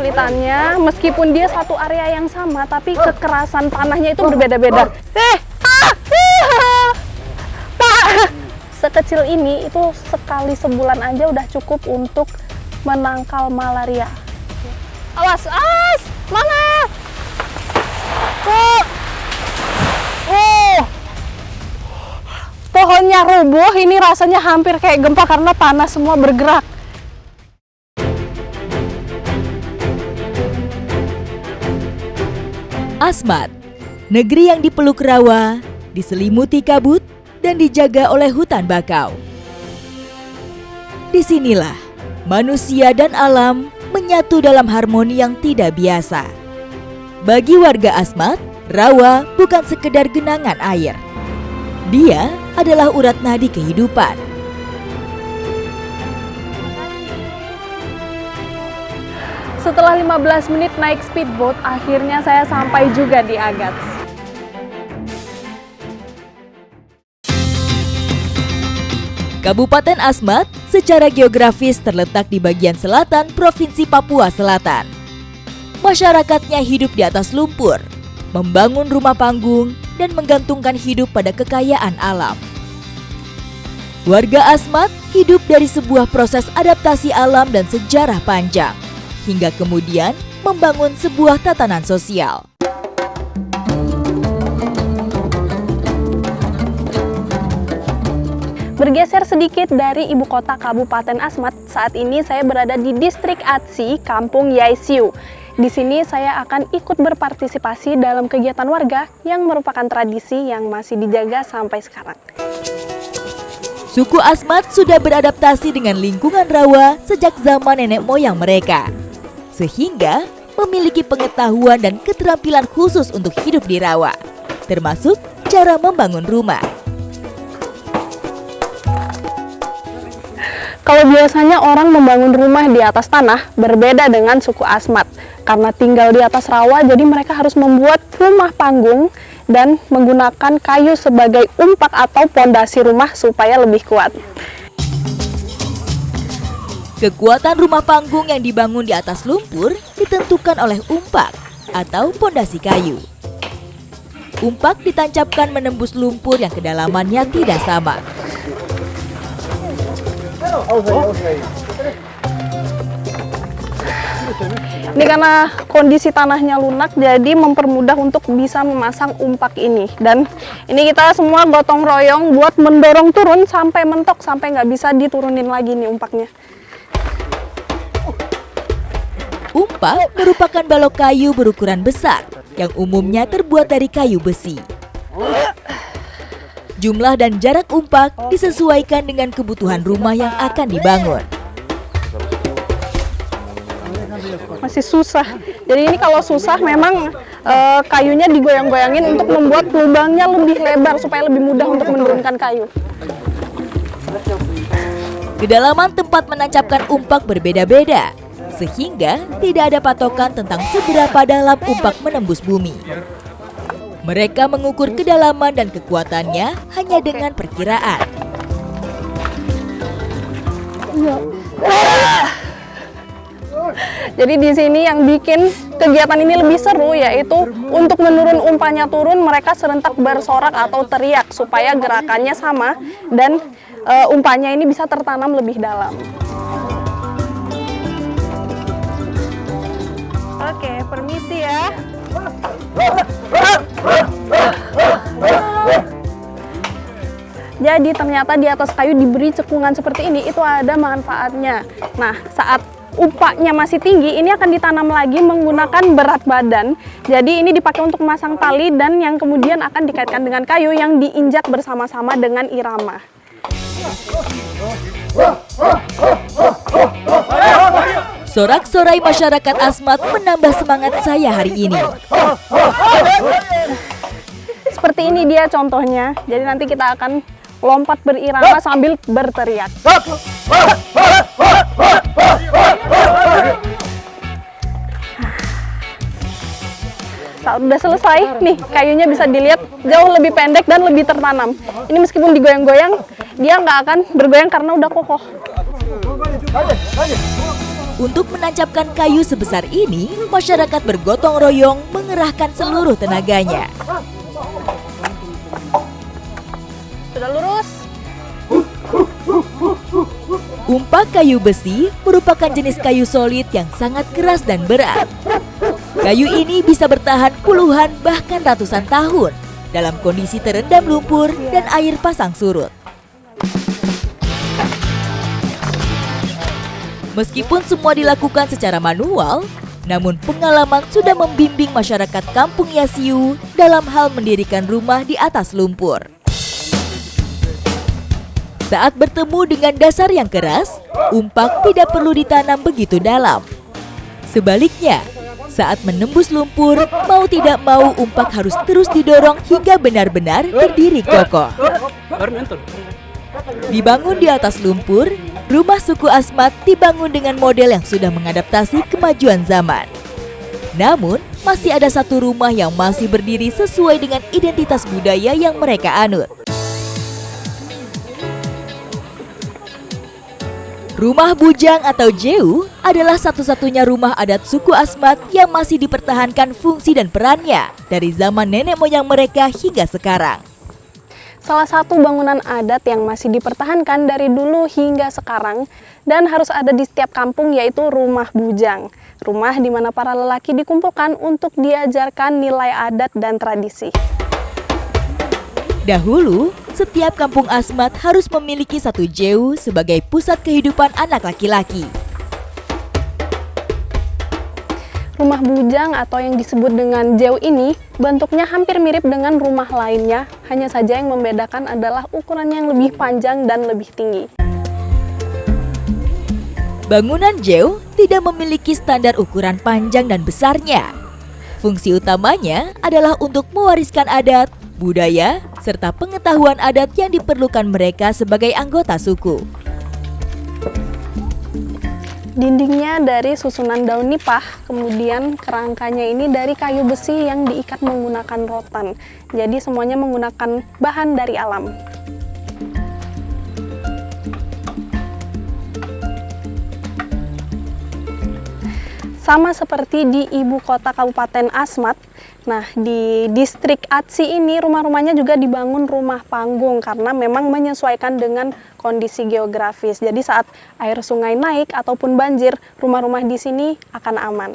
kesulitannya, meskipun dia satu area yang sama, tapi kekerasan panahnya itu berbeda-beda. Pak, sekecil ini itu sekali sebulan aja udah cukup untuk menangkal malaria. Awas, awas, mama! Pohonnya rubuh, ini rasanya hampir kayak gempa karena tanah semua bergerak. Asmat, negeri yang dipeluk rawa, diselimuti kabut, dan dijaga oleh hutan bakau. Disinilah manusia dan alam menyatu dalam harmoni yang tidak biasa. Bagi warga Asmat, rawa bukan sekedar genangan air. Dia adalah urat nadi kehidupan. Setelah 15 menit naik speedboat, akhirnya saya sampai juga di Agats. Kabupaten Asmat secara geografis terletak di bagian selatan Provinsi Papua Selatan. Masyarakatnya hidup di atas lumpur, membangun rumah panggung, dan menggantungkan hidup pada kekayaan alam. Warga Asmat hidup dari sebuah proses adaptasi alam dan sejarah panjang, hingga kemudian membangun sebuah tatanan sosial. Bergeser sedikit dari ibu kota Kabupaten Asmat, saat ini saya berada di Distrik Atsi, Kampung Yaisiu. Di sini saya akan ikut berpartisipasi dalam kegiatan warga yang merupakan tradisi yang masih dijaga sampai sekarang. Suku Asmat sudah beradaptasi dengan lingkungan rawa sejak zaman nenek moyang mereka, sehingga memiliki pengetahuan dan keterampilan khusus untuk hidup di rawa, termasuk cara membangun rumah. Kalau biasanya orang membangun rumah di atas tanah, berbeda dengan suku Asmat. Karena tinggal di atas rawa, jadi mereka harus membuat rumah panggung dan menggunakan kayu sebagai umpak atau pondasi rumah supaya lebih kuat. Kekuatan rumah panggung yang dibangun di atas lumpur ditentukan oleh umpak atau pondasi kayu. Umpak ditancapkan menembus lumpur yang kedalamannya tidak sama. Ini karena kondisi tanahnya lunak, jadi mempermudah untuk bisa memasang umpak ini. Dan ini kita semua gotong royong buat mendorong turun sampai mentok, sampai nggak bisa diturunin lagi nih umpaknya. Umpak merupakan balok kayu berukuran besar yang umumnya terbuat dari kayu besi. Jumlah dan jarak umpak disesuaikan dengan kebutuhan rumah yang akan dibangun. Masih susah. Jadi ini kalau susah memang kayunya digoyang-goyangin untuk membuat lubangnya lebih lebar supaya lebih mudah untuk menurunkan kayu. Kedalaman tempat menancapkan umpak berbeda-beda, sehingga tidak ada patokan tentang seberapa dalam umpak menembus bumi. Mereka mengukur kedalaman dan kekuatannya hanya dengan perkiraan. Jadi di sini yang bikin kegiatan ini lebih seru yaitu untuk menurun umpannya turun, mereka serentak bersorak atau teriak supaya gerakannya sama dan umpannya ini bisa tertanam lebih dalam. Oke, permisi ya. Jadi ternyata di atas kayu diberi cekungan seperti ini itu ada manfaatnya. Nah, saat upaknya masih tinggi, ini akan ditanam lagi menggunakan berat badan. Jadi ini dipakai untuk memasang tali dan yang kemudian akan dikaitkan dengan kayu yang diinjak bersama-sama dengan irama. Sorak-sorai masyarakat Asmat menambah semangat saya hari ini. Seperti ini dia contohnya. Jadi nanti kita akan lompat berirama sambil berteriak. Saat udah selesai, nih kayunya bisa dilihat jauh lebih pendek dan lebih tertanam. Ini meskipun digoyang-goyang, dia nggak akan bergoyang karena udah kokoh. Untuk menancapkan kayu sebesar ini, masyarakat bergotong royong mengerahkan seluruh tenaganya. Sudah lurus. Umpak kayu besi merupakan jenis kayu solid yang sangat keras dan berat. Kayu ini bisa bertahan puluhan bahkan ratusan tahun dalam kondisi terendam lumpur dan air pasang surut. Meskipun semua dilakukan secara manual, namun pengalaman sudah membimbing masyarakat Kampung Yasiu dalam hal mendirikan rumah di atas lumpur. Saat bertemu dengan dasar yang keras, umpak tidak perlu ditanam begitu dalam. Sebaliknya, saat menembus lumpur, mau tidak mau umpak harus terus didorong hingga benar-benar berdiri kokoh. Dibangun di atas lumpur, rumah suku Asmat dibangun dengan model yang sudah mengadaptasi kemajuan zaman. Namun, masih ada satu rumah yang masih berdiri sesuai dengan identitas budaya yang mereka anut. Rumah Bujang atau Jeu adalah satu-satunya rumah adat suku Asmat yang masih dipertahankan fungsi dan perannya dari zaman nenek moyang mereka hingga sekarang. Salah satu bangunan adat yang masih dipertahankan dari dulu hingga sekarang dan harus ada di setiap kampung yaitu rumah bujang. Rumah di mana para lelaki dikumpulkan untuk diajarkan nilai adat dan tradisi. Dahulu, setiap kampung Asmat harus memiliki satu jeu sebagai pusat kehidupan anak laki-laki. Rumah bujang atau yang disebut dengan jeu ini bentuknya hampir mirip dengan rumah lainnya, hanya saja yang membedakan adalah ukurannya yang lebih panjang dan lebih tinggi. Bangunan jeu tidak memiliki standar ukuran panjang dan besarnya. Fungsi utamanya adalah untuk mewariskan adat, budaya, serta pengetahuan adat yang diperlukan mereka sebagai anggota suku. Dindingnya dari susunan daun nipah, kemudian kerangkanya ini dari kayu besi yang diikat menggunakan rotan. Jadi semuanya menggunakan bahan dari alam. Sama seperti di ibu kota Kabupaten Asmat, nah di distrik Atsi ini rumah-rumahnya juga dibangun rumah panggung karena memang menyesuaikan dengan kondisi geografis. Jadi saat air sungai naik ataupun banjir, rumah-rumah di sini akan aman.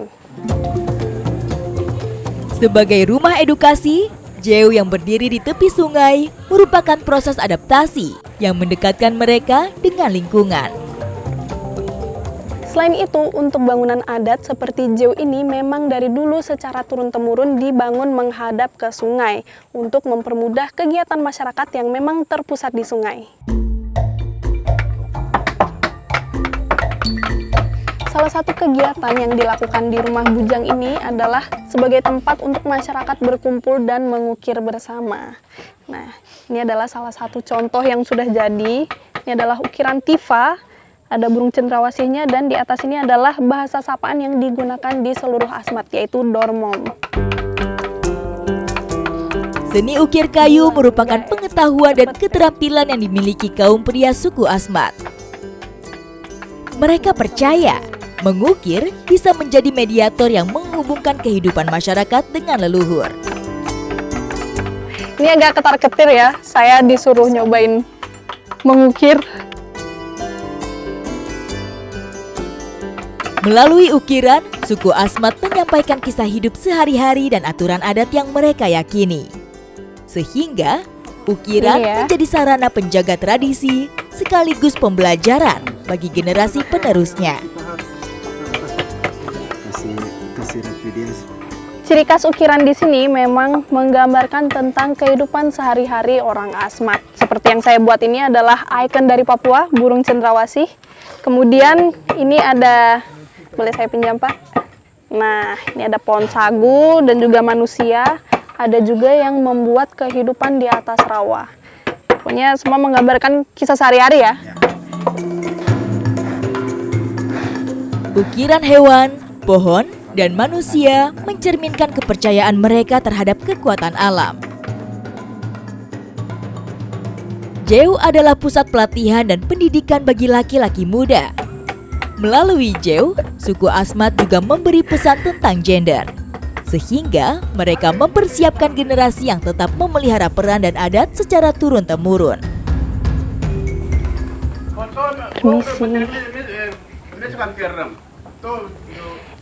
Sebagai rumah edukasi, jeu yang berdiri di tepi sungai merupakan proses adaptasi yang mendekatkan mereka dengan lingkungan. Selain itu, untuk bangunan adat seperti jeu ini memang dari dulu secara turun-temurun dibangun menghadap ke sungai untuk mempermudah kegiatan masyarakat yang memang terpusat di sungai. Salah satu kegiatan yang dilakukan di rumah bujang ini adalah sebagai tempat untuk masyarakat berkumpul dan mengukir bersama. Nah, ini adalah salah satu contoh yang sudah jadi. Ini adalah ukiran tifa. Ada burung cendrawasihnya dan di atas ini adalah bahasa sapaan yang digunakan di seluruh Asmat yaitu dormom. Seni ukir kayu merupakan pengetahuan dan keterampilan yang dimiliki kaum pria suku Asmat. Mereka percaya mengukir bisa menjadi mediator yang menghubungkan kehidupan masyarakat dengan leluhur. Ini agak ketar-ketir ya, saya disuruh nyobain mengukir. Melalui ukiran, suku Asmat menyampaikan kisah hidup sehari-hari dan aturan adat yang mereka yakini. Sehingga, ukiran menjadi sarana penjaga tradisi sekaligus pembelajaran bagi generasi penerusnya. Ciri khas ukiran di sini memang menggambarkan tentang kehidupan sehari-hari orang Asmat. Seperti yang saya buat ini adalah ikon dari Papua, burung cendrawasih. Kemudian ini ada, boleh saya pinjam Pak? Nah, ini ada pohon sagu dan juga manusia. Ada juga yang membuat kehidupan di atas rawa. Pokoknya semua menggambarkan kisah sehari-hari ya. Ukiran hewan, pohon, dan manusia mencerminkan kepercayaan mereka terhadap kekuatan alam. Jeu adalah pusat pelatihan dan pendidikan bagi laki-laki muda. Melalui jeu, Suku Asmat juga memberi pesan tentang gender, sehingga mereka mempersiapkan generasi yang tetap memelihara peran dan adat secara turun-temurun.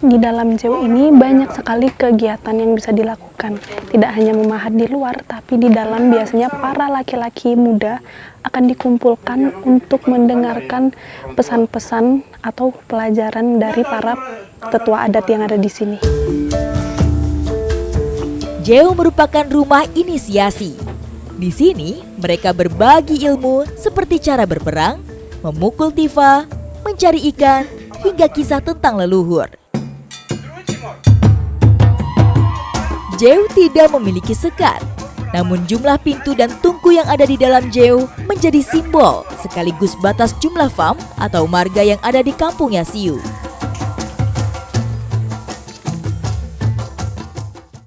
Di dalam Jeu ini banyak sekali kegiatan yang bisa dilakukan. Tidak hanya memahat di luar, tapi di dalam biasanya para laki-laki muda akan dikumpulkan untuk mendengarkan pesan-pesan atau pelajaran dari para tetua adat yang ada di sini. Jeu merupakan rumah inisiasi. Di sini mereka berbagi ilmu seperti cara berperang, memukul tifa, mencari ikan, hingga kisah tentang leluhur. Jeu tidak memiliki sekat, namun jumlah pintu dan tungku yang ada di dalam Jeu menjadi simbol sekaligus batas jumlah fam atau marga yang ada di kampung Yasiu.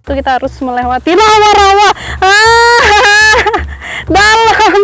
Itu kita harus melewati rawa-rawa dalam.